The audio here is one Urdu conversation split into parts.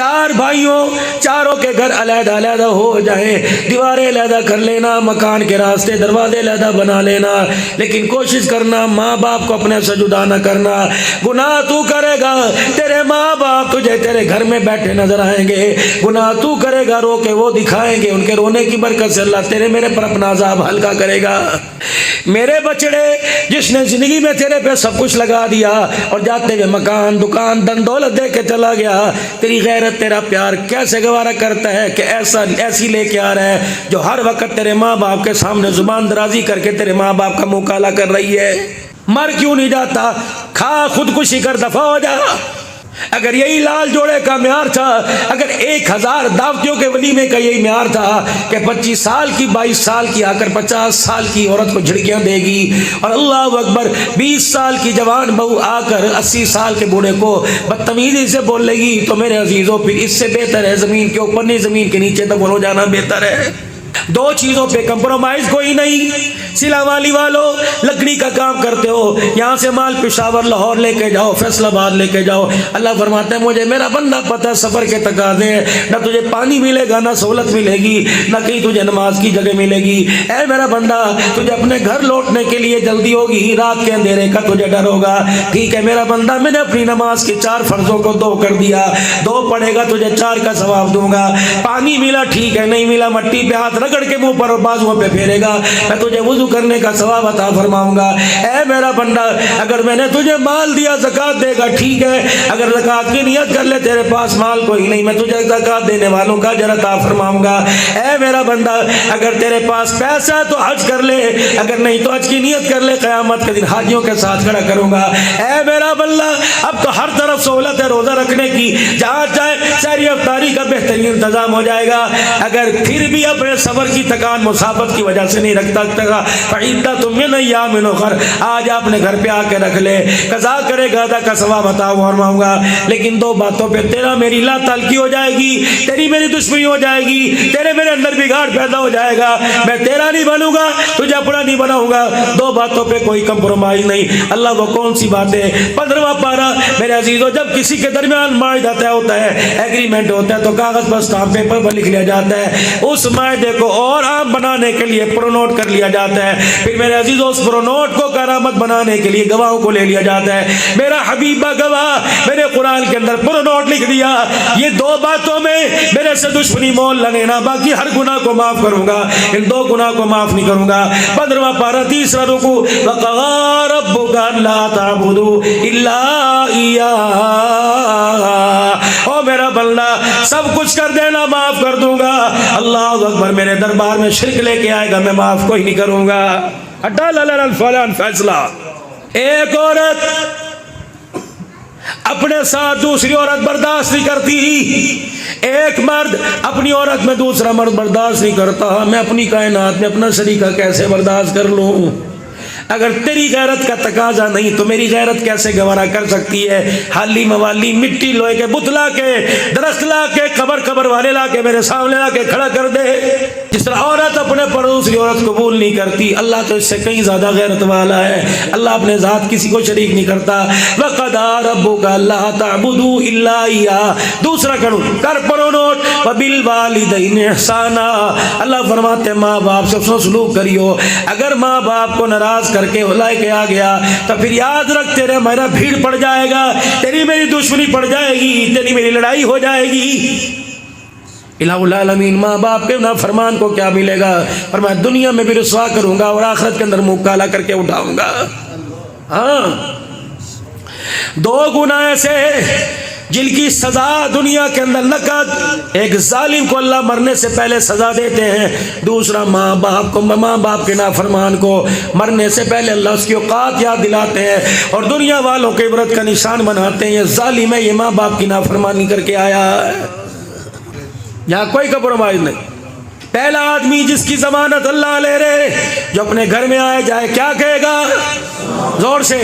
چار بھائیوں چاروں کے گھر علیحدہ علیحدہ ہو جائیں، دیواریں علیحدہ کر لینا، مکان کے راستے دروازے علیحدہ بنا لینا، لیکن کوشش کرنا ماں باپ کو اپنے سے جدا نہ کرنا۔ گناہ تو کرے گا، تیرے ماں باپ تجھے تیرے گھر میں بیٹھے نظر آئیں گے، گناہ تو کرے گا، رو کے وہ دکھائیں گے، ان کے رونے کی برکت سے اللہ تیرے میرے پر اپنا عذاب ہلکا کرے گا۔ میرے بچڑے، جس نے زندگی میں تیرے پہ سب کچھ لگا دیا اور جاتے ہوئے مکان دکان دن دولت دے کے چلا گیا، تیری غیرت تیرا پیار کیسے گوارا کرتا ہے کہ ایسی لے کے آ رہا ہے جو ہر وقت تیرے ماں باپ کے سامنے زبان درازی کر کے تیرے ماں باپ کا منہ کالا کر رہی ہے؟ مر کیوں نہیں جاتا؟ کھا خودکشی کر دفع ہو جا۔ اگر یہی لال جوڑے کا معیار تھا، اگر 1000 دعوتوں کے ولیمے کا یہی معیار تھا کہ 25 سال کی 22 سال کی آ کر 50 سال کی عورت کو جھڑکیاں دے گی اور اللہ اکبر 20 سال کی جوان بہو آ کر 80 سال کے بوڑھے کو بدتمیزی سے بول لے گی، تو میرے عزیزوں پھر اس سے بہتر ہے زمین کے اوپر نہیں زمین کے نیچے تک ہو جانا بہتر ہے۔ دو چیزوں پہ کمپرومائز کوئی نہیں۔ سلا والی والوں، لکڑی کا کام کرتے ہو، یہاں سے مال پشاور لاہور لے کے جاؤ، فیصل آباد لے کے جاؤ، اللہ فرماتا ہے مجھے میرا بندہ پتہ ہے سفر کے تقاضے ہیں، نہ تجھے پانی ملے گا، نہ سہولت ملے گی، نہ کہیں تجھے نماز کی جگہ ملے گی۔ اے میرا بندہ، تجھے اپنے گھر لوٹنے کے لیے جلدی ہوگی، رات کے اندھیرے کا تجھے ڈر ہوگا۔ ٹھیک ہے میرا بندہ، میں نے اپنی نماز کے 4 فرضوں کو 2 کر دیا، 2 پڑھے گا تجھے 4 کا ثواب دوں گا۔ پانی ملا ٹھیک ہے، نہیں ملا مٹی پہ ہاتھ رگڑ کے منہ پر اور بازوؤں پہ پھیرے گا، میں تجھے وضو کرنے کا ثواب عطا فرماؤں گا۔ اے میرا بندہ، اگر میں نے تجھے مال دیا زکات دے گا ٹھیک ہے، اگر زکات کی نیت کر لے تیرے پاس مال کوئی نہیں، میں تجھے زکات دینے والوں کا اجر عطا فرماؤں گا۔ اے میرا بندہ، اگر تیرے پاس پیسہ ہے تو حج کر لے، اگر نہیں تو حج کی نیت کر لے، قیامت کے دن حاجیوں کے ساتھ کھڑا کروں گا۔ اے میرا بندہ، اب تو ہر طرف سہولت ہے روزہ رکھنے کی، جہاں چاہے سحری افطاری کا بہترین انتظام ہو جائے گا۔ اگر پھر بھی اپنے صبر کی تکان مسافت کی وجہ سے نہیں رکھتا فعدۃ من ایام اخر، آج آپ نے گھر پہ آ کے رکھ لے، قضا کرے گا ادا کا ثواب عطا فرماؤں گا۔ لیکن 2 باتوں پہ تیرا میری لا تعلقی ہو جائے گی، تیری میری دشمنی ہو جائے گی، تیرے میرے اندر بگاڑ پیدا ہو جائے گا، میں تیرا نہیں بنوں گا، تجھے اپنا نہیں بناؤں گا۔ 2 باتوں پہ کوئی کمپرومائز نہیں۔ اللہ وہ کون سی بات ہے؟ 15واں پارہ میرے عزیزوں، جب کسی کے درمیان معاہدہ طے ہوتا ہے، ایگریمنٹ ہوتا ہے، تو کاغذ پر اسٹامپ پیپر پر لکھ لیا جاتا ہے، اس معاہدے کو اور عام بنانے کے لیے پرونوٹ کر لیا جاتا ہے، پھر میرے عزیزوں اس پرونوٹ کو کارآمد بنانے کے لیے گواہوں کو لے لیا جاتا ہے۔ میرا حبیبہ گواہ، میرے قرآن کے اندر پرونوٹ لکھ دیا، یہ 2 باتوں میں میرے سے دشمنی مول نہ لینا، باقی ہر گناہ کو معاف کروں گا، ان 2 گناہ کو معاف نہیں کروں گا۔ 15واں پارہ 3را رکوع، وَقَضَىٰ رَبُّكَ أَلَّا تَعْبُدُوا إِلَّا إِيَّاهُ، او میرا بندہ سب کچھ کر دینا معاف کر دوں گا، اللہ اکبر، میرے دربار میں شرک لے کے آئے گا میں معاف کوئی نہیں کروں گا۔ ہٹا الفلان فیصلہ۔ ایک عورت اپنے ساتھ دوسری عورت برداشت نہیں کرتی، ایک مرد اپنی عورت میں دوسرا مرد برداشت نہیں کرتا، میں اپنی کائنات میں اپنا شریکہ کیسے برداشت کر لوں؟ اگر تیری غیرت کا تقاضا نہیں تو میری غیرت کیسے گوارا کر سکتی ہے؟ حالی موالی مٹی لوہے کے بتلا کے درخت لا کے قبر والے لا کے میرے سامنے لا کے کھڑا کر دے۔ جس طرح عورت اپنے پر دوسری عورت قبول نہیں کرتی، اللہ تو اس سے کہیں زیادہ غیرت والا ہے، اللہ اپنے ذات کسی کو شریک نہیں کرتا۔ وَقَضَىٰ رَبُّكَ أَلَّا تَعْبُدُوا إِلَّا إِيَّاهُ، دوسرا کروں کر پرونوٹ، وَبِالْوَالِدَيْنِ إِحْسَانًا، اللہ فرماتے ہیں ماں باپ سے حسن سلوک کریو۔ اگر ماں باپ کو ناراض کر کے لائے کے آ گیا تو پھر یاد رکھ تیرے میرا بھیڑ پڑ جائے گا، تیری میری دشمنی پڑ جائے گی، تیری میری لڑائی ہو جائے گی۔ الہ العالمین، ماں باپ کے نافرمان کو کیا ملے گا؟ فرمایا دنیا میں بھی رسوا کروں گا اور آخرت کے اندر منہ کالا کر کے اٹھاؤں گا۔ ہاں، 2 گناہ ایسے جن کی سزا دنیا کے اندر نقد، ایک ظالم کو اللہ مرنے سے پہلے سزا دیتے ہیں، دوسرا ماں باپ کے نافرمان کو مرنے سے پہلے اللہ اس کی اوقات یاد دلاتے ہیں اور دنیا والوں کے عبرت کا نشان بناتے ہیں۔ یہ ظالم ہے، یہ ماں باپ کی نافرمانی کر کے آیا ہے، یہاں کوئی کمپرومائز نہیں۔ پہلا آدمی جس کی ضمانت اللہ لے رہے، جو اپنے گھر میں آئے جائے کیا کہے گا؟ زور سے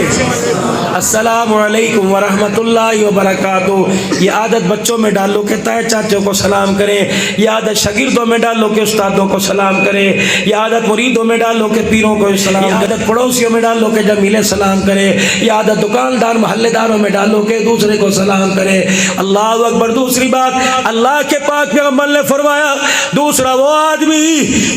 السلام علیکم ورحمۃ اللہ وبرکاتہ. یہ عادت بچوں میں ڈالو کہ تائے چاچوں کو سلام کریں. یہ عادت شاگردوں میں ڈالو کہ استادوں کو سلام کریں. یہ عادت مریدوں میں ڈالو کہ پیروں کو سلام. یہ عادت پڑوسیوں میں ڈالو کہ جب ملے سلام کرے. یہ عادت دکاندار محلے داروں میں ڈالو کہ دوسرے کو سلام کرے. اللہ اکبر. دوسری بات اللہ کے پاک پیغمبر نے فرمایا دوسرا وہ آدمی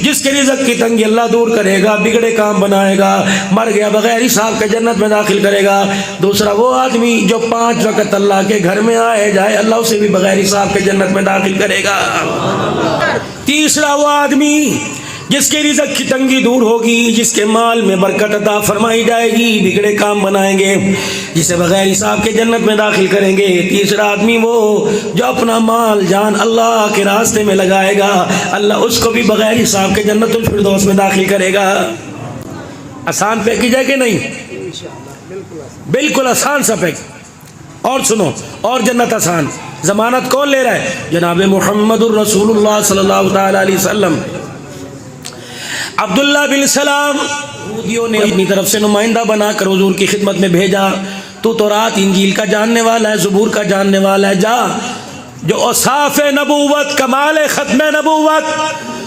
جس کے رزق کی تنگی اللہ دور کرے گا, بگڑے کام بنائے گا, مر گیا بغیر حساب کے جنت میں داخل کرے گا. دوسرا وہ آدمی جو 5 وقت اللہ کے گھر میں آئے جائے اللہ اسے بھی بغیر حساب کے جنت میں داخل کرے گا. تیسرا وہ آدمی جس کے رزق کی تنگی دور ہوگی, جس کے مال میں برکت عطا فرمائی جائے گی, بگڑے کام بنائیں گے, جسے بغیر حساب کے جنت میں داخل کریں گے. تیسرا آدمی وہ جو اپنا مال جان اللہ کے راستے میں لگائے گا, اللہ اس کو بھی بغیر حساب کے جنت الفردوس میں داخل کرے گا. آسان پیکیج ہے کہ نہیں؟ بالکل آسان سا پیکیج. اور سنو, اور جنت آسان. ضمانت کون لے رہا ہے؟ جناب محمد الرسول اللہ صلی اللہ تعالی علیہ وسلم. عبداللہ بن سلام یہودیوں نے اپنی طرف سے نمائندہ بنا کر حضور کی خدمت میں بھیجا. تو تورات انجیل کا جاننے والا ہے, زبور کا جاننے والا ہے, جا جو اوصاف نبوت, کمال ختم نبوت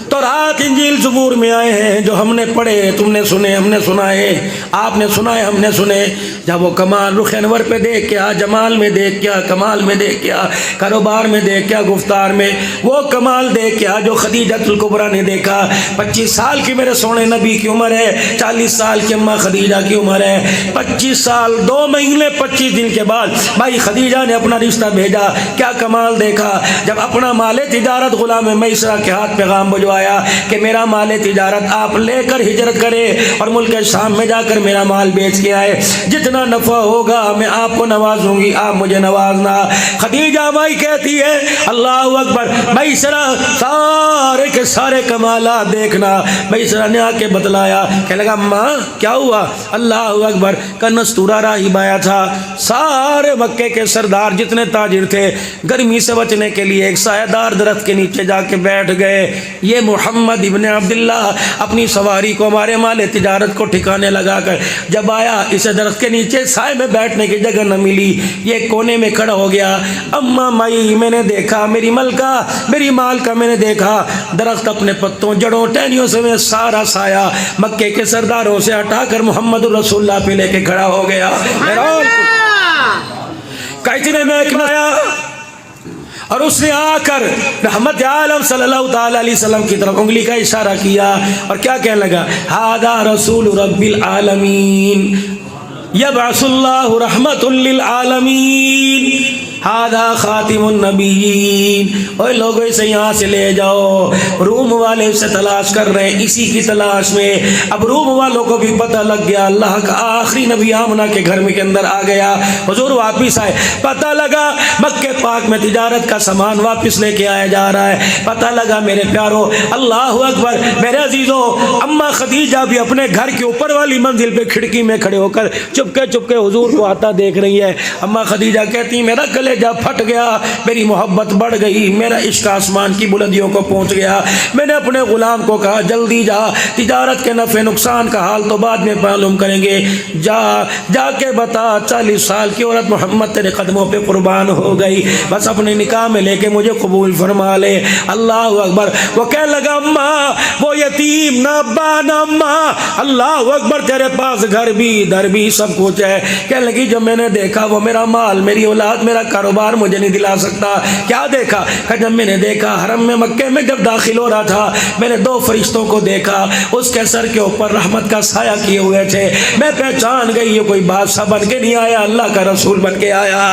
تورات انجیل زبور میں آئے ہیں, جو ہم نے پڑھے, تم نے سنے, ہم نے سنائے, آپ نے سنائے, ہم نے سنے, جب وہ کمال رخ انور پہ دیکھ کیا, جمال میں دیکھ کیا, کمال میں دیکھ کیا, کاروبار میں دیکھ کیا, گفتار میں وہ کمال دیکھ کیا جو خدیجۃ الکبریٰ نے دیکھا. 25 سال کی میرے سونے نبی کی عمر ہے, 40 سال کی اماں خدیجہ کی عمر ہے. 25 سال 2 مہینے 25 دن کے بعد بھائی خدیجہ نے اپنا رشتہ بھیجا. کیا کمال دیکھا جب اپنا مال تجارت غلام میسرہ کے ہاتھ پیغام بھجوایا کہ میرا مال تجارت آپ لے کر ہجرت کرے اور ملک شام میں جا کر میرا مال بیچ کے آئے, جتنا نفع ہوگا میں آپ کو نوازوں گی, آپ مجھے نوازنا. خدیجہ مائی کہتی ہے اللہ اکبر, میسرہ سارے کے سارے کمالات دیکھنا. میسرہ نے آ کے بتلایا, کہنے لگا ماں کیا ہوا؟ اللہ اکبر, کنستورا راہب آیا تھا. سارے مکے کے سردار جتنے تاجر تھے گرمی سے بچنے کے لیے ایک سایہ دار درخت کے نیچے جا کے بیٹھ گئے. یہ محمد ابن عبداللہ اپنی سواری کو ہمارے مال تجارت کو ٹھکانے لگا کر جب آیا, اسے درخت کے نیچے سائے میں بیٹھنے کی جگہ نہ ملی, یہ کونے میں کھڑا ہو گیا. اماں مائی میں نے دیکھا, میری ملکہ, میری مال کا میں نے دیکھا, درخت اپنے پتوں, جڑوں, ٹہنیوں سے میں سارا سایہ مکے کے سرداروں سے ہٹا کر محمد الرسول اللہ پہ لے کے کھڑا ہو گیا. کہتے میں ایک نیا اور اس نے آ کر رحمت عالم صلی اللہ تعالی علیہ وسلم کی طرف انگلی کا اشارہ کیا اور کیا کہنے لگا؟ ھذا رسول رب العالمین یبعث اللہ رحمت للعالمین ھذا خاتم النبیین. اوے لوگوں اسے یہاں سے لے جاؤ, روم والے اسے تلاش کر رہے ہیں, اسی کی تلاش میں. اب روم والوں کو بھی پتہ لگ گیا اللہ کا آخری نبی آمنہ کے گھر میں کے اندر آ گیا. حضور واپس آئے, پتہ لگا مکے پاک میں تجارت کا سامان واپس لے کے آیا جا رہا ہے. پتہ لگا میرے پیارو, اللہ اکبر, میرے عزیزوں, اماں خدیجہ بھی اپنے گھر کے اوپر والی منزل پہ کھڑکی میں کھڑے ہو کر چپکے چپکے حضور کو آتا دیکھ رہی ہے. اماں خدیجہ کہتی میرا کلیجہ پھٹ گیا, میری محبت بڑھ گئی, میرا عشق آسمان کی بلندیوں کو پہنچ گیا. میں نے اپنے غلام کو کہا جلدی جا, تجارت کے نفع نقصان کا حال تو بعد میں معلوم کریں گے, جا کے بتا 40 سال کی عورت محمد تیرے قدموں پہ قربان ہو گئی, بس اپنے نکاح میں لے کے مجھے قبول فرما لے. اللہ اکبر. وہ کہنے لگا اماں وہ یتیم نہ ابا نہ اماں, اللہ اکبر, تیرے پاس گھر بھی در بھی سب کچھ ہے. کہنے لگی جو میں نے دیکھا وہ میرا مال, میری اولاد, میرا کاروبار مجھے نہیں دلا سکتا. کیا دیکھا؟ کہ جب میں نے دیکھا حرم میں مکے میں جب داخل ہو رہا تھا میں نے 2 فرشتوں کو دیکھا, اس کے سر کے اوپر رحمت کا سایہ کیے ہوئے تھے. میں پہچان گئی یہ کوئی بادشاہ بن کے نہیں آیا, اللہ کا رسول بن کے آیا.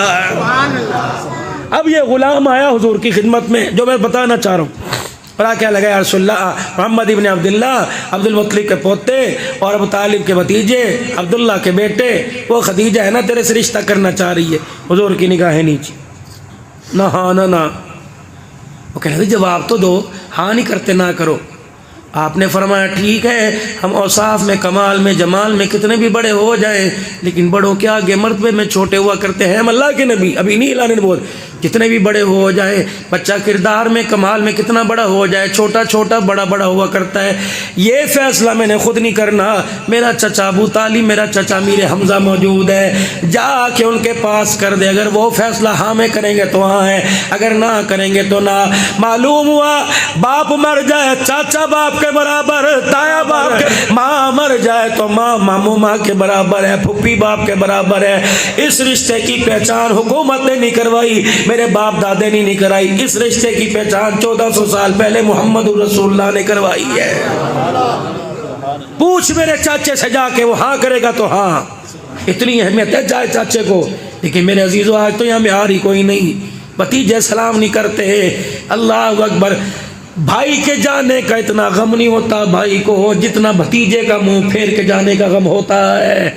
اب یہ غلام آیا حضور کی خدمت میں, جو میں بتانا چاہ رہا ہوں. اور کیا لگا یا رسول اللہ, محمد ابن عبداللہ, عبد المطلب کے پوتے اور ابو طالب کے بھتیجے, عبداللہ کے بیٹے, وہ خدیجہ ہے نا تیرے سے رشتہ کرنا چاہ رہی ہے. حضور کی نگاہیں نیچے, نہ ہاں نہ نہ. وہ کہنے لگے جواب تو دو, ہاں نہیں کرتے نہ کرو. آپ نے فرمایا ٹھیک ہے, ہم اوصاف میں, کمال میں, جمال میں کتنے بھی بڑے ہو جائیں لیکن بڑوں کے آگے مرتبے میں چھوٹے ہوا کرتے ہیں, ہم اللہ کے نبی, ابھی نہیں اعلان نبوت. کتنے بھی بڑے ہو جائیں، بچہ کردار میں کمال میں کتنا بڑا ہو جائے، چھوٹا چھوٹا بڑا بڑا ہوا کرتا ہے۔ یہ فیصلہ میں نے خود نہیں کرنا، میرا چچا ابو طالب، میرا چچا میر حمزہ موجود ہے، جا کے ان کے پاس کر دے، اگر وہ فیصلہ ہاں میں کریں گے تو ہاں ہے، اگر نہ کریں گے تو نہ۔ معلوم ہوا باپ مر جائے چاچا باپ کے برابر، تایا باپ کے، ماں مر جائے تو ماں ماموں ماں کے برابر ہے، پھپھی باپ کے برابر ہے۔ اس رشتے کی پہچان حکومت نے نہیں کروائی، میرے باپ دادے نے نہیں کرائی، اس رشتے کی پہچان 1400 سال پہلے محمد رسول اللہ نے کروائی ہے۔ پوچھ میرے چاچے سے جا کے، وہ ہاں کرے گا تو ہاں، اتنی اہمیت ہے جائے چاچے کو۔ لیکن میرے عزیزو آج تو یہاں بہار ہی کوئی نہیں، بھتیجے سلام نہیں کرتے، اللہ اکبر۔ بھائی کے جانے کا اتنا غم نہیں ہوتا بھائی کو جتنا بھتیجے کا منہ پھیر کے جانے کا غم ہوتا ہے،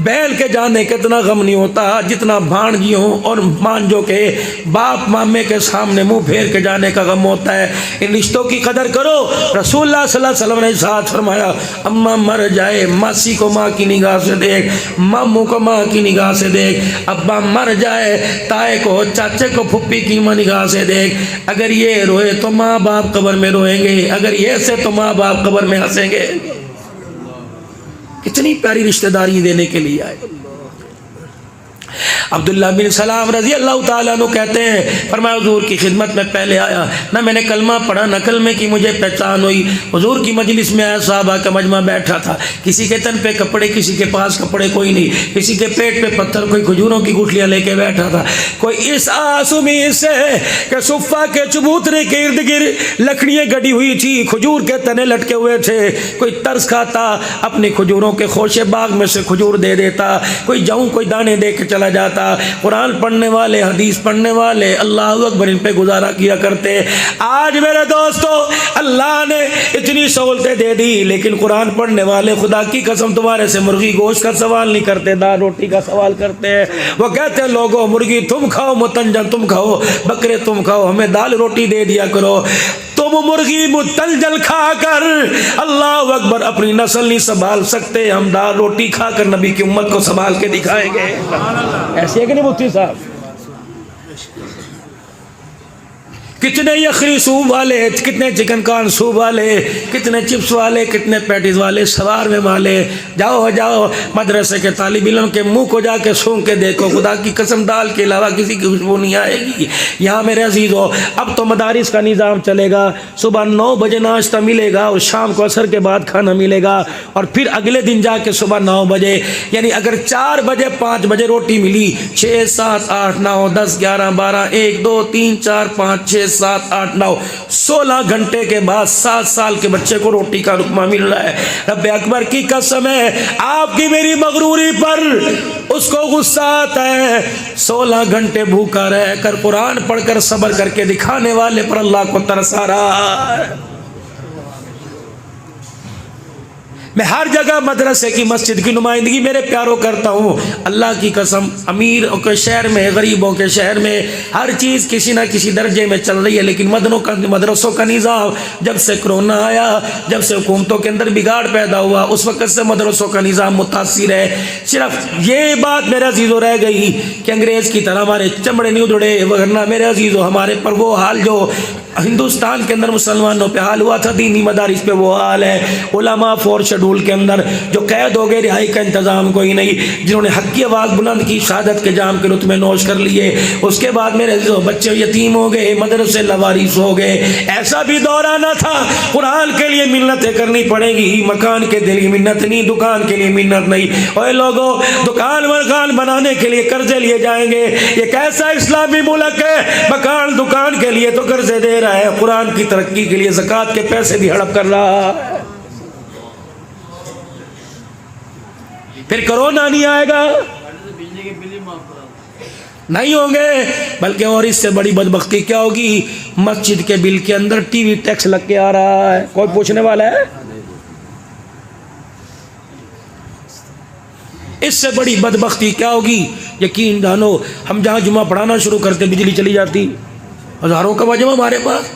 بیل کے جانے کا اتنا غم نہیں ہوتا جتنا بھانجیوں اور مانجوں کے باپ مامے کے سامنے منہ پھیر کے جانے کا غم ہوتا ہے۔ ان رشتوں کی قدر کرو۔ رسول اللہ صلی اللہ علیہ وسلم نے ارشاد فرمایا، اماں مر جائے ماسی کو ماں کی نگاہ سے دیکھ، ماموں کو ماں کی نگاہ سے دیکھ، ابا مر جائے تائے کو چاچے کو پھپھی کی نگاہ سے دیکھ، اگر یہ روئے تو ماں باپ قبر میں روئیں گے، اگر یہ سے تو ماں باپ قبر میں ہنسیں گے۔ کتنی پیاری رشتہ داری دینے کے لیے آئے۔ عبداللہ بن سلام رضی اللہ تعالیٰ عنہ کہتے ہیں، فرمایا حضور کی خدمت میں پہلے آیا، نہ میں نے کلمہ پڑھا نہ کلمے کی مجھے پہچان ہوئی۔ حضور کی مجلس میں آیا، صحابہ کا مجمع بیٹھا تھا، کسی کے تن پہ کپڑے، کسی کے پاس کپڑے کوئی نہیں، کسی کے پیٹ پہ پتھر، کوئی کھجوروں کی گٹھلیاں لے کے بیٹھا تھا، کوئی اس آس امید سے کہ صفہ کے چبوترے کے ارد گرد لکڑیاں گڑی ہوئی تھی، کھجور کے تنے لٹکے ہوئے تھے، کوئی ترس کھاتا اپنی کھجوروں کے خوشے باغ میں سے کھجور دے دیتا، کوئی جاؤں کوئی دانے دے کے چلا جاتا۔ قرآن پڑھنے والے، حدیث پڑھنے والے اللہ اکبر ان پہ گزارا کیا کرتے۔ آج میرے دوستو اللہ نے اتنی سہولتیں دے دی، لیکن قرآن پڑھنے والے خدا کی قسم تمہارے سے مرغی گوشت کا سوال نہیں کرتے، دال روٹی کا سوال کرتے ہیں۔ وہ کہتے ہیں لوگوں مرغی تم کھاؤ، متنجن تم کھاؤ، بکرے تم کھاؤ، ہمیں دال روٹی دے دیا کرو۔ تم مرغی متنجل کھا کر اللہ اکبر اپنی نسل نہیں سنبھال سکتے، ہم دال روٹی کھا کر نبی کی امت کو سنبھال کے دکھائیں گے۔ ایسے ہے کہ نہیں مفتی صاحب؟ کتنے یخنی سوپ والے، کتنے چکن کارن سوپ والے، کتنے چپس والے، کتنے پیٹیز والے، سوار میں والے، جاؤ جاؤ مدرسے کے طالب علم کے منہ کو جا کے سونگ کے دیکھو، خدا کی قسم دال کے علاوہ کسی کی خوشبو نہیں آئے گی۔ یہاں میرے عزیزو اب تو مدارس کا نظام چلے گا، صبح 9 بجے ناشتہ ملے گا اور شام کو عصر کے بعد کھانا ملے گا، اور پھر اگلے دن جا کے صبح 9 بجے، یعنی اگر 4 بجے 5 بجے روٹی ملی، 6 7 8 9 10 11 12 1 2 3 4 5 6 7 8 9 16 گھنٹے کے بعد 7 سال کے بچے کو روٹی کا لقمہ مل رہا ہے۔ رب اکبر کی قسم ہے آپ کی میری مغروری پر اس کو غصہ آتا ہے۔ 16 گھنٹے بھوکا رہ کر قرآن پڑھ کر صبر کر کے دکھانے والے پر اللہ کو ترس آ رہا ہے۔ میں ہر جگہ مدرسے کی مسجد کی نمائندگی میرے پیاروں کرتا ہوں، اللہ کی قسم امیروں کے شہر میں، غریبوں کے شہر میں ہر چیز کسی نہ کسی درجے میں چل رہی ہے، لیکن مدرسوں کا نظام جب سے کرونا آیا، جب سے حکومتوں کے اندر بگاڑ پیدا ہوا، اس وقت سے مدرسوں کا نظام متاثر ہے۔ صرف یہ بات میرے عزیزوں رہ گئی کہ انگریز کی طرح ہمارے چمڑے نہیں اڑے، ورنہ میرے عزیزوں ہمارے پر وہ حال جو ہندوستان کے اندر مسلمانوں پہ حال ہوا تھا، دینی مدارس پہ وہ حال ہے۔ علماء 4 شیڈول کے اندر جو قید ہو گئے، رہائی کا انتظام کوئی نہیں، جنہوں نے حق کی آواز بلند کی، شہادت کے جام کے رتبے نوش کر لیے، اس کے بعد میرے بچے یتیم ہو گئے، مدرسے لوارث ہو گئے۔ ایسا بھی دور آنا تھا، قرآن کے لیے منتیں کرنی پڑے گی، مکان کے لیے منت نہیں، دکان کے لیے منت نہیں۔ اوے لوگوں دکان مکان بنانے کے لیے قرضے لیے جائیں گے، یہ کیسا اسلامی ملک ہے؟ مکان دکان کے لیے تو قرضے دے رہا ہے، قرآن کی ترقی کے لیے زکوٰۃ کے پیسے بھی ہڑپ کر رہا ہے۔ پھر کرونا نہیں آئے گا، نہیں ہوں گے، بلکہ اور اس سے بڑی بدبختی کیا ہوگی؟ مسجد کے بل کے اندر ٹی وی ٹیکس لگ کے آ رہا ہے، کوئی پوچھنے والا ہے؟ اس سے بڑی بدبختی کیا ہوگی؟ یقین جانو ہم جہاں جمعہ پڑھانا شروع کرتے بجلی چلی جاتی، ہزاروں کا مجمع ہمارے پاس،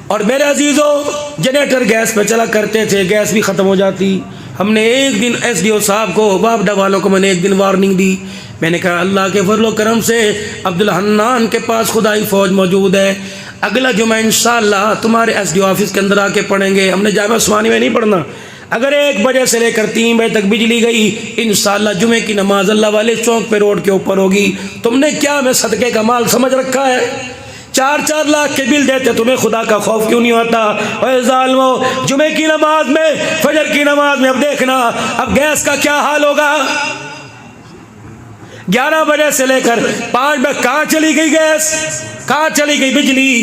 اور میرے عزیزوں جنریٹر گیس پہ چلا کرتے تھے، گیس بھی ختم ہو جاتی، ہم نے ایک دن ایس ڈی او صاحب کو بابڈا والوں کو میں نے ایک دن وارننگ دی. میں نے کہا اللہ کے فضل و کرم سے عبدالحنان کے پاس خدائی فوج موجود ہے. اگلا جمعہ انشاءاللہ تمہارے ایس ڈی او آفس کے اندر آ کے پڑھیں گے. ہم نے جامعہ عثمانی میں نہیں پڑھنا. اگر 1 بجے سے لے کر 3 بجے تک بجلی گئی انشاءاللہ جمعے کی نماز اللہ والے چوک پہ روڈ کے اوپر ہوگی. تم نے کیا میں صدقے کا مال سمجھ رکھا ہے؟ 4-4 لاکھ کے بل دیتے تمہیں خدا کا خوف کیوں نہیں ہوتا؟ اے ظالمو جمعے کی نماز میں فجر کی نماز میں اب دیکھنا اب گیس کا کیا حال ہوگا. 11 بجے سے لے کر 5 بجے کہاں چلی گئی گیس؟ کہاں چلی گئی بجلی؟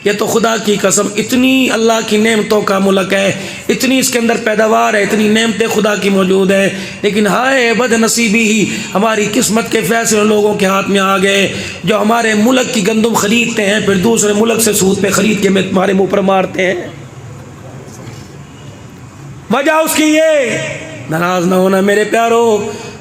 یہ تو خدا کی قسم اتنی اللہ کی نعمتوں کا ملک ہے, اتنی اس کے اندر پیداوار ہے, اتنی نعمتیں خدا کی موجود ہیں. لیکن ہائے بد نصیبی ہی ہماری قسمت کے فیصلے لوگوں کے ہاتھ میں آ گئے جو ہمارے ملک کی گندم خریدتے ہیں پھر دوسرے ملک سے سود پہ خرید کے ہمارے منہ پر مارتے ہیں. وجہ اس کی یہ, ناراض نہ ہونا میرے پیارو,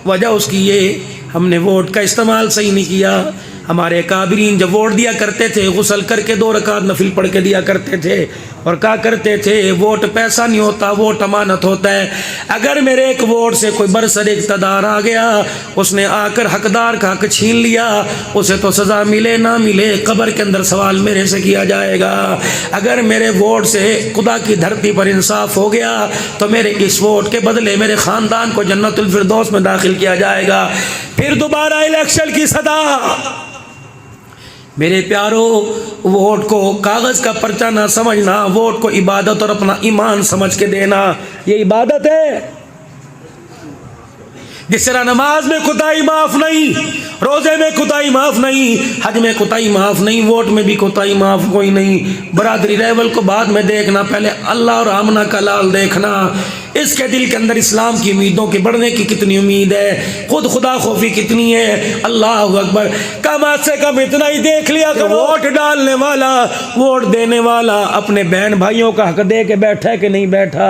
وجہ اس کی یہ ہم نے ووٹ کا استعمال صحیح نہیں کیا. ہمارے کابرین جب ووٹ دیا کرتے تھے غسل کر کے 2 رکعت نفل پڑھ کے دیا کرتے تھے اور کہا کرتے تھے ووٹ پیسہ نہیں ہوتا, ووٹ امانت ہوتا ہے. اگر میرے ایک ووٹ سے کوئی برسر اقتدار آ گیا, اس نے آ کر حقدار کا حق چھین لیا, اسے تو سزا ملے نہ ملے قبر کے اندر سوال میرے سے کیا جائے گا. اگر میرے ووٹ سے خدا کی دھرتی پر انصاف ہو گیا تو میرے اس ووٹ کے بدلے میرے خاندان کو جنت الفردوس میں داخل کیا جائے گا. پھر دوبارہ الیکشن کی صدا. میرے پیارو ووٹ کو کاغذ کا پرچہ نہ سمجھنا, ووٹ کو عبادت اور اپنا ایمان سمجھ کے دینا, یہ عبادت ہے. جس طرح نماز میں کوتاہی معاف نہیں, روزے میں کوتاہی معاف نہیں, حج میں کوتاہی معاف نہیں, ووٹ میں بھی کوتاہی معاف کوئی نہیں. برادری لیول کو بعد میں دیکھنا, پہلے اللہ اور آمنہ کا لال دیکھنا. اس کے دل کے اندر اسلام کی امیدوں کے بڑھنے کی کتنی امید ہے, خود خدا خوفی کتنی ہے. اللہ اکبر. کم سے کم اتنا ہی دیکھ لیا کہ ووٹ ڈالنے والا, ووٹ دینے والا اپنے بہن بھائیوں کا حق دے کے بیٹھا کہ نہیں بیٹھا.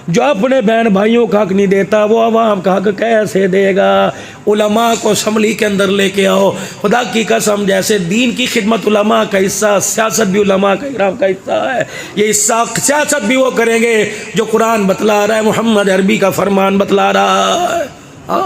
جو اپنے بہن بھائیوں کا حق نہیں دیتا وہ عوام کا حق کیسے دے گا؟ علماء کو اسمبلی کے اندر لے کے آؤ. خدا کی قسم جیسے دین کی خدمت علماء کا حصہ, سیاست بھی علماء کا اکرام کا حصہ ہے. یہ حصہ سیاست بھی وہ کریں گے جو قرآن بتلا رہا ہے, محمد عربی کا فرمان بتلا رہا ہے.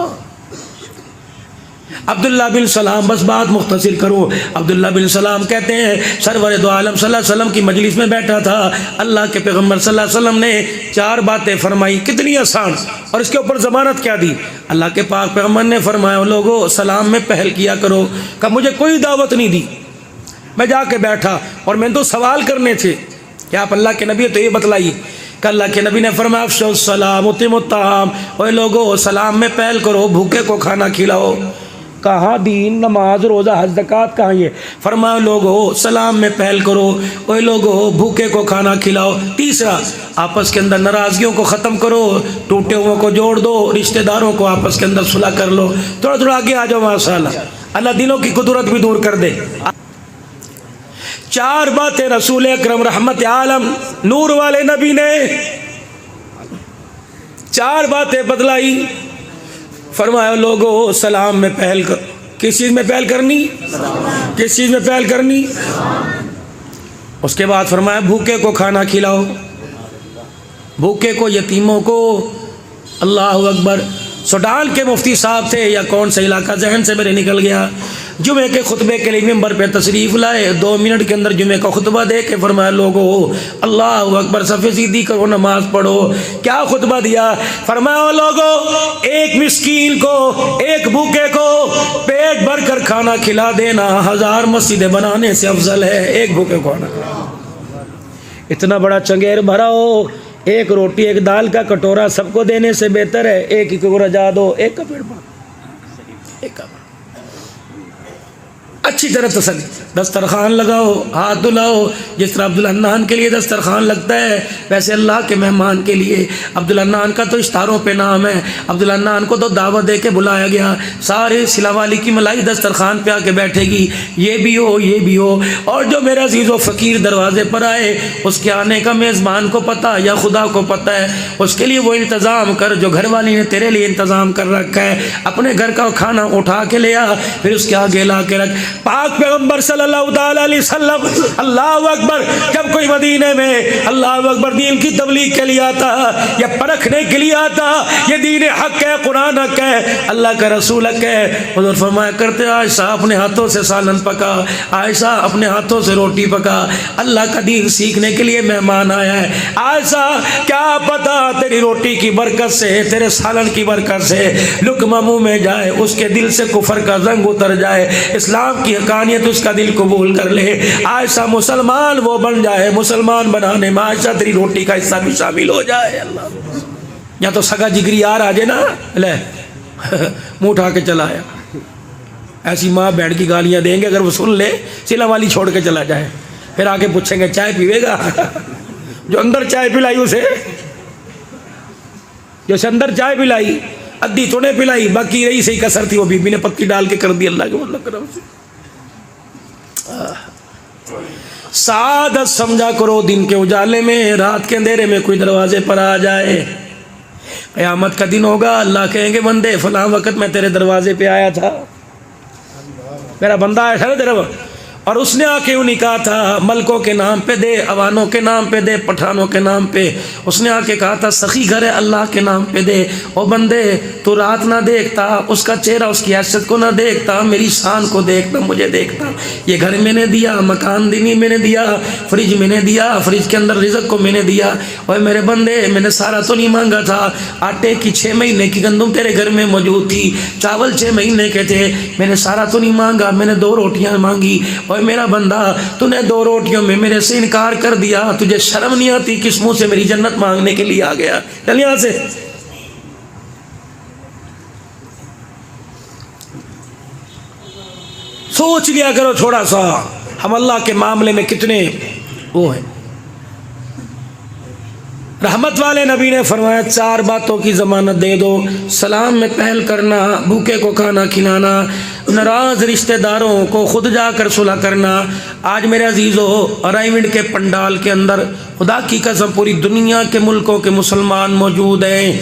عبداللہ بن سلام, بس بات مختصر کرو. عبداللہ بن سلام کہتے ہیں سرور دو عالم صلی اللہ علیہ وسلم کی مجلس میں بیٹھا تھا, اللہ کے پیغمبر صلی اللہ علیہ وسلم نے 4 باتیں فرمائی, کتنی آسان, اور اس کے اوپر ضمانت کیا دی. اللہ کے پاک پیغمبر نے فرمایا لوگوں سلام میں پہل کیا کرو. کہ مجھے کوئی دعوت نہیں دی, میں جا کے بیٹھا اور میں تو سوال کرنے تھے کہ آپ اللہ کے نبی تو یہ بتلائیے. کہ اللہ کے نبی نے فرمایا افشوا السلام اتموا الطعام, اوے لوگوں سلام میں پہل کرو, بھوکے کو کھانا کھلاؤ. کہاں دین, نماز, روزہ, حج, زکوٰۃ کہاں یہ؟ فرمایا لوگوں سلام میں پہل کرو, اوے لوگوں بھوکے کو کھانا کھلاؤ. تیسرا آپس کے اندر ناراضگیوں کو ختم کرو, ٹوٹے ہوئے کو جوڑ دو, رشتہ داروں کو آپس کے اندر صلح کر لو. تھوڑا تھوڑا آگے آ جاؤ, ماشاء اللہ, اللہ دلوں کی قدرت بھی دور کر دے. 4 باتیں رسول اکرم رحمت عالم نور والے نبی نے 4 باتیں بتلائی. فرمایا لوگوں سلام میں پہل کر. کس چیز میں پہل کرنی؟ کس چیز میں پہل کرنی؟ اس کے بعد فرمایا بھوکے کو کھانا کھلاؤ, بھوکے کو, یتیموں کو. اللہ اکبر. سوڈان کے مفتی صاحب تھے یا کون سا علاقہ ذہن سے میرے نکل گیا, جمعے کے خطبے کے لیے ممبر پہ تشریف لائے, 2 منٹ کے اندر جمعے کا خطبہ دے کے فرمایا لوگوں اللہ اکبر صف سیدھی کرو, نماز پڑھو. کیا خطبہ دیا؟ فرمایا لوگوں ایک مسکین کو, ایک بھوکے کو پیٹ بھر کر کھانا کھلا دینا 1000 مسجدیں بنانے سے افضل ہے. ایک بھوکے کو کھانا, اتنا بڑا چنگیر بھرا ہو, ایک روٹی ایک دال کا کٹورا سب کو دینے سے بہتر ہے ایک ہی کو رجا دو, ایک کا پیٹ بھر, ایک کا. اچھی طرح تسلی, دسترخوان لگاؤ, ہاتھ دھلاؤ. جس طرح عبدالحنان کے لیے دسترخوان لگتا ہے ویسے اللہ کے مہمان کے لیے. عبدالحنان کا تو اشتہاروں پہ نام ہے, عبدالحنان کو تو دعوت دے کے بلایا گیا. سارے سلا والی کی ملائی دسترخوان پہ آ کے بیٹھے گی, یہ بھی ہو یہ بھی ہو. اور جو میرا عزیز و فقیر دروازے پر آئے اس کے آنے کا میزبان کو پتہ یا خدا کو پتہ ہے, اس کے لیے وہ انتظام کر جو گھر والی نے تیرے لیے انتظام کر رکھا ہے. اپنے گھر کا کھانا اٹھا کے لے آ, پھر اس کے آگے لا کے رکھ. پاک پیغمبر صلی اللہ تعالی علیہ وسلم اللہ اکبر جب کوئی مدینے میں اللہ اکبر دین کی تبلیغ کے لیے آتا یا پرکھنے کے لیے آتا یہ دین حق ہے قرآن حق ہے اللہ کا رسول حق ہے، حضور فرمایا کرتے عائشہ اپنے ہاتھوں سے سالن پکا، عائشہ اپنے ہاتھوں سے روٹی پکا، اللہ کا دین سیکھنے کے لیے مہمان آیا ہے، عائشہ کیا پتا تیری روٹی کی برکت سے تیرے سالن کی برکت سے لقمہ منہ میں جائے اس کے دل سے کفر کا زنگ اتر جائے، اسلام کی حقانیت اس کا دل قبول کر لے، عائشہ مسلمان وہ بن جائے، مسلمان بنانے میں عائشہ تیری روٹی کا حصہ بھی شامل ہو جائے۔ اللہ یا تو سگا جگری یار آ جائے نا لے منہ اٹھا کے چلا آیا، ایسی ماں بہن کی گالیاں دیں گے اگر وہ سن لے سلا والی چھوڑ کے چلا جائے، پھر آ کے پوچھیں گے چائے پیوے گا؟ جو اندر چائے پلائی اسے، جو اندر چائے پلائی ادھی تو نے پلائی باقی رہی صحیح کسر تھی وہ بی بی نے پتی ڈال کے کر دی اللہ کے مطلب کرم سے۔ سعادت سمجھا کرو دن کے اجالے میں، رات کے اندھیرے میں کوئی دروازے پر آ جائے، قیامت کا دن ہوگا اللہ کہیں گے بندے فلاں وقت میں تیرے دروازے پہ آیا تھا، میرا بندہ آیا تھا نا تیرے اور اس نے آ کے انہیں کہا تھا ملکوں کے نام پہ دے، عوانوں کے نام پہ دے، پٹھانوں کے نام پہ، اس نے آ کے کہا تھا سخی گھر ہے اللہ کے نام پہ دے، او بندے تو رات نہ دیکھتا، اس کا چہرہ اس کی حیثیت کو نہ دیکھتا، میری شان کو دیکھتا، مجھے دیکھتا، یہ گھر میں نے دیا، مکان دینی میں نے دیا، فریج میں نے دیا، فریج کے اندر رزق کو میں نے دیا، اور میرے بندے میں نے سارا تو نہیں مانگا تھا، آٹے کی 6 مہینے کی گندم تیرے گھر میں موجود تھی، چاول 6 مہینے کے تھے، میں نے سارا تو نہیں مانگا، میں نے 2 روٹیاں مانگی، اور میرا بندہ تو نے 2 روٹیوں میں میرے سے انکار کر دیا، تجھے شرم نہیں آتی کس منہ سے میری جنت مانگنے کے لیے آ گیا؟ چل یہاں سے۔ سوچ لیا کرو تھوڑا سا ہم اللہ کے معاملے میں کتنے وہ ہیں۔ رحمت والے نبی نے فرمایا 4 باتوں کی ضمانت دے دو، سلام میں پہل کرنا، بھوکے کو کھانا کھلانا، ناراض رشتہ داروں کو خود جا کر صلح کرنا۔ آج میرے عزیزو رائمنڈ کے پنڈال کے اندر خدا کی قسم پوری دنیا کے ملکوں کے مسلمان موجود ہیں،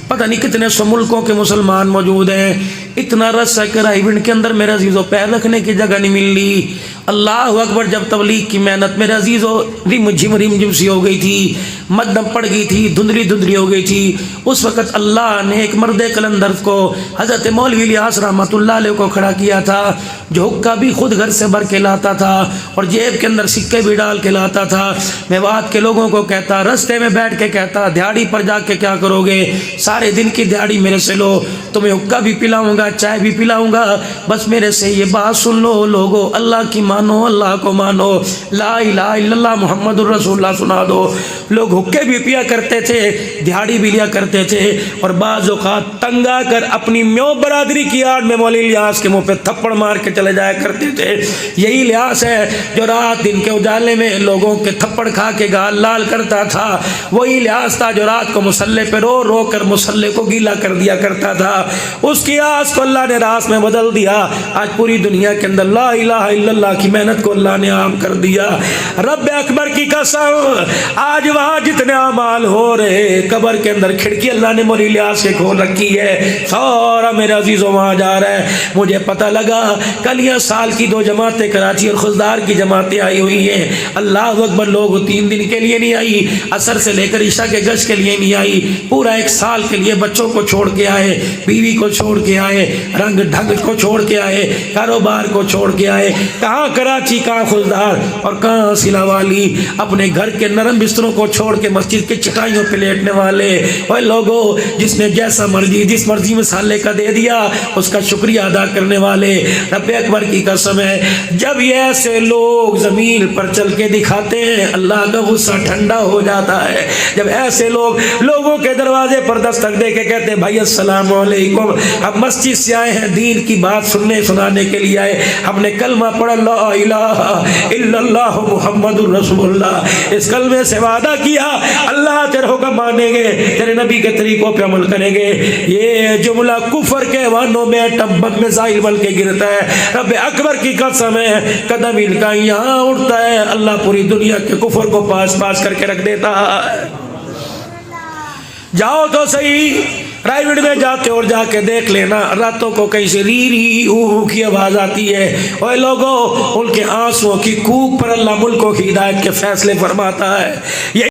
پتہ نہیں کتنے سو ملکوں کے مسلمان موجود ہیں، اتنا رس ہے کہ رائمنڈ کے اندر میرے عزیزو پیر رکھنے کی جگہ نہیں مل رہی۔ اللہ اکبر جب تبلیغ کی محنت میرے عزیزو رم جھم سی ہو گئی تھی، مدم پڑ گئی تھی، دھندلی ہو گئی تھی، اس وقت اللہ نے ایک مرد قلندر کو حضرت مولوی الیاس رحمۃ اللہ علیہ کو کھڑا کیا تھا، جو حقہ بھی خود گھر سے بھر کے لاتا تھا اور جیب کے اندر سکے بھی ڈال کے لاتا تھا۔ میوات کے لوگوں کو کہتا، رستے میں بیٹھ کے کہتا دیہڑی پر جا کے کیا کرو گے، سارے دن کی دیہڑی میرے سے لو، تمہیں حقہ بھی پلاؤں گا، چائے بھی پلاؤں گا، بس میرے سے یہ بات سن لو لوگو، اللہ کی مانو، اللہ کو مانو، لا الہ الا اللہ محمد الرسول اللہ سنا دو۔ لوگ حقے بھی پیا کرتے تھے، دیہڑی بھی لیا کرتے تھے، اور بعض اوقات تنگ آ کر اپنی میوں برادری کی آڑ میں مولوی الیاس کے منہ پہ تھپڑ مار کے چلے جایا کرتے تھے۔ یہی الیاس ہے جو رات دن کے اجالے میں لوگوں کے تھپڑ کھا کے گال لال کرتا تھا، وہی الیاس تھا جو رات کو مصلے پہ رو رو کر مصلے کو گیلا کر دیا کرتا تھا۔ اس کی آس کو اللہ نے راس میں بدل دیا، آج پوری دنیا کے اندر لا الہ الا اللہ کی محنت کو اللہ نے عام کر دیا۔ رب اکبر کی قسم آج وہاں جتنے اعمال ہو رہے، قبر کے اندر کھڑکی اللہ نے مولوی الیاس کے کھول رکھی ہے، سارا میرے عزیزوں وہاں جا رہا ہے۔ مجھے پتہ لگا کل یہ سال کی 2 جماعتیں کراچی اور خزدار کی جماعتیں آئی ہوئی ہیں، اللہ اکبر، لوگ 3 دن کے لیے نہیں آئی، عصر سے لے کر عشاء کے گشت کے لیے نہیں آئی، پورا 1 سال کے لیے بچوں کو چھوڑ کے آئے، بیوی کو چھوڑ کے آئے، رنگ ڈھنگ کو چھوڑ کے آئے، کاروبار کو چھوڑ کے آئے، کہاں کراچی، کہاں خزدار اور کہاں سلا والی، اپنے گھر کے نرم بستروں کو چھوڑ کے مسجد کی چٹائیوں پہ لیٹنے والے۔ اور لوگوں جس نے جیسا مرضی جس مرضی مسالے کا دے دیا اس کا شکریہ ادا کرنے والے، رب اکبر کی قسم ہے جب یہ ایسے لوگ زمین پر چل کے دکھاتے ہیں اللہ کا غصہ ٹھنڈا ہو جاتا ہے۔ جب ایسے لوگ لوگوں کے دروازے پر دستک دے کے کہتے ہیں بھائی السلام علیکم، ہم مسجد سے آئے ہیں، دین کی بات سنانے کے لیے آئے، ہم نے کلمہ پڑھا لا الہ الا اللہ محمد الرسول اللہ، اس کلمے سے وعدہ کیا اللہ تیرے حکم مانیں گے، تیرے نبی کے طریقوں پہ عمل کریں گے، یہ جملہ کفر کے وانوں میں ٹبک میں زائل بن کے گرتا ہے۔ رب اکبر کی قسم ہے قدم ان کا یہاں اٹھتا ہے اللہ پوری دنیا کے کفر کو پاس پاس کر کے رکھ دیتا ہے۔ جاؤ تو صحیح پرائیویٹ میں جاتے اور جا کے دیکھ لینا راتوں کو کہیں سے ری ری اوہ کی آواز آتی ہے. اوے لوگوں، ان کے آنسوؤں کی کوک پر اللہ ملکوں کی ہدایت کے فیصلے فرماتا ہے.